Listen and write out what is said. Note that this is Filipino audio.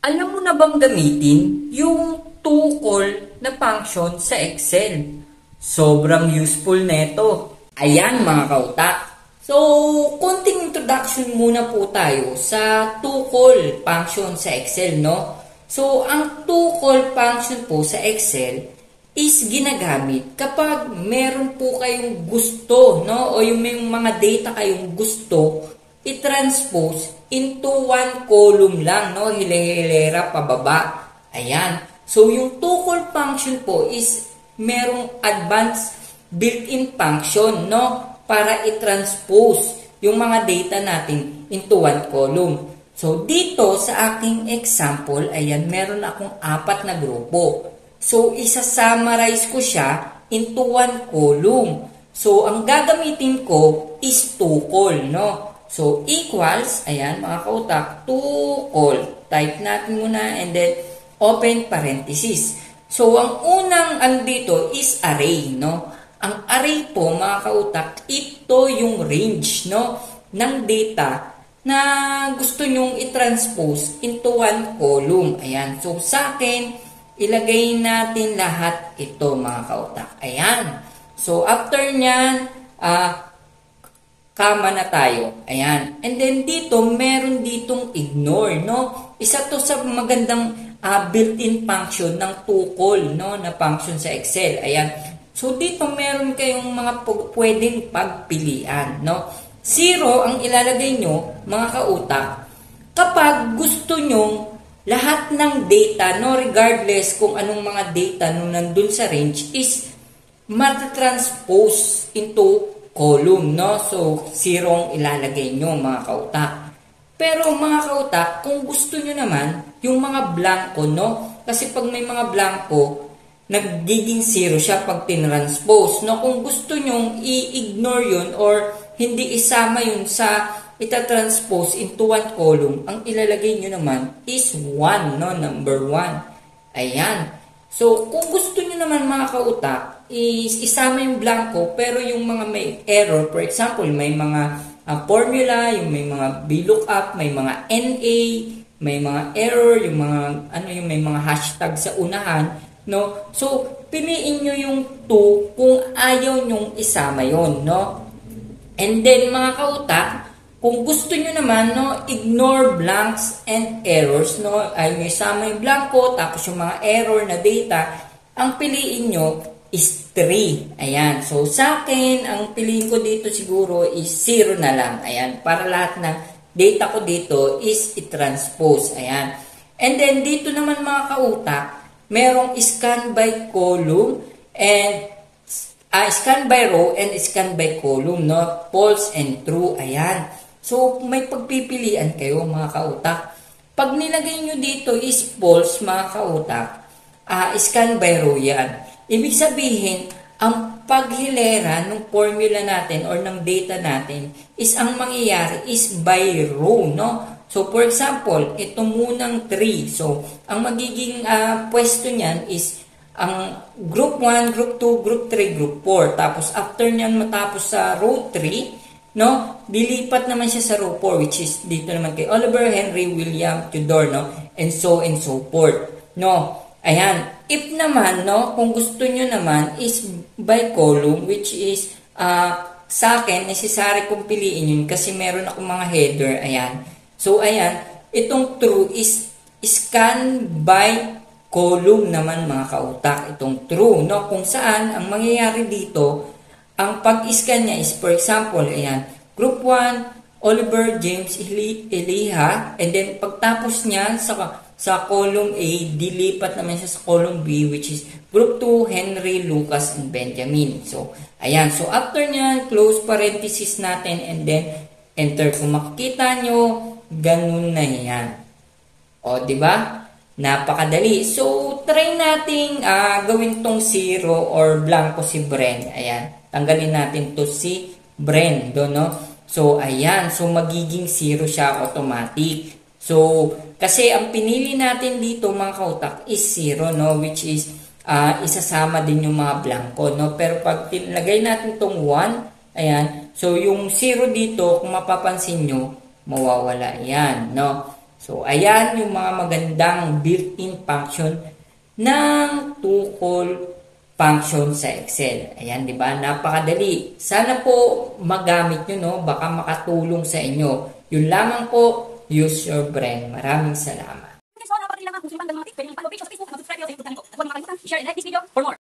Alam mo na bang gamitin yung tukol na function sa Excel? Sobrang useful neto. Ayan mga kautak. So, konting introduction muna po tayo sa tukol function sa Excel, no? So, ang tukol function po sa Excel is ginagamit kapag meron po kayong gusto, no? O yung may mga data kayong gusto i-transpose into one column lang, no? Hile-hilera pababa. Ayan. So, yung tukol function po is merong advanced built-in function, no? Para i-transpose yung mga data natin into one column. So, dito sa aking example, ayan, meron akong 4 na grupo. So, isa-summarize ko siya into one column. So, ang gagamitin ko is tukol, no? So, equals, ayan mga kautak, tukol. Type natin muna and then open parenthesis. So, ang unang dito is array, no? Ang array po, mga kautak, ito yung range, no? Ng data na gusto nyong i-transpose into one column. Ayan. So, sa akin, ilagay natin lahat ito, mga kautak. Ayan. So, after nyan, kama na tayo. Ayan. And then dito, meron ditong ignore, no? Isa to sa magandang built-in function ng tukol, no? Na function sa Excel. Ayan. So, dito meron kayong mga pwedeng pagpilian, no? 0 ang ilalagay nyo, mga kautak, kapag gusto nyong lahat ng data, no? Regardless kung anong mga data nung nandun sa range is matatranspose into column, no? So, 0 ang ilalagay nyo, mga kautak. Pero, mga kautak, kung gusto nyo naman, yung mga blanco, no? Kasi pag may mga blanco, nagiging 0 siya pag tinranspose, no? Kung gusto nyong i-ignore yun or hindi isama yun sa itatranspose into one column, ang ilalagay nyo naman is 1, no? Number 1. Ayan. So, kung gusto nyo naman, mga kautak, is isama yung blanco pero yung mga may error, for example may mga formula, yung may mga VLOOKUP, may mga NA, may mga error, yung mga yung may mga hashtag sa unahan, no? So piliin nyo yung 2 kung ayaw nyong isama yon, no? And then mga kautak, kung gusto nyo naman, no, ignore blanks and errors, no? Ayaw nyo isama yung blanco tapos yung mga error na data, ang piliin nyo is 3. Ayan. So, sa akin, ang piliin ko dito siguro is 0 na lang. Ayan. Para lahat ng data ko dito is i-transpose. Ayan. And then, dito naman mga kautak, merong scan by column and scan by row and scan by column, no? False and true. Ayan. So, may pagpipilian kayo mga kautak. Pag nilagay nyo dito is false, mga kautak, scan by row yan. Ibig sabihin, ang paghilera ng formula natin or ng data natin is ang mangyayari is by row, no? So, for example, ito munang 3. So, ang magiging pwesto niyan is ang group 1, group 2, group 3, group 4. Tapos, after niyan matapos sa row 3, no? Dilipat naman siya sa row 4, which is dito naman kay Oliver, Henry, William, Tudor, no? And so forth, no? Ayan. If naman, no, kung gusto nyo naman is by column, which is sa akin, necessary kong piliin yun kasi meron akong mga header. Ayan. So, ayan. Itong true is scan by column naman, mga kautak. Itong true, no? Kung saan, ang mangyayari dito, ang pag-scan niya is, for example, ayan, group 1, Oliver, James, Eliha, and then pagtapos niya sa column A, dilipat naman siya sa column B, which is group 2, Henry, Lucas, and Benjamin. So, ayan. So, after nyan, close parenthesis natin, and then, enter. Kung makikita nyo, ganun na yan. O, di ba? Napakadali. So, try nating gawin tong 0 or blanco si Bren. Ayan. Tanggalin natin to si Bren, do, no? So, ayan. So, magiging 0 siya automatic. So, kasi ang pinili natin dito, mga kautak, is 0, no? Which is, isasama din yung mga blanco, no? Pero pag tinlagay natin tong 1, ayan. So, yung 0 dito, kung mapapansin nyo, mawawala yan, no? So, So, ayan yung mga magandang built-in function ng tukol function sa Excel. Ayan, di ba? Napakadali. Sana po magamit nyo, no? Baka makatulong sa inyo. Yun lamang po, use your brain. Maraming salamat. So, napakadali lang ang kung sino man ng mga tips, pwede nyo i-follow page sa Facebook, mag-subscribe kayo sa YouTube channel ko. At huwag makalimutan, i-share and like this video for more.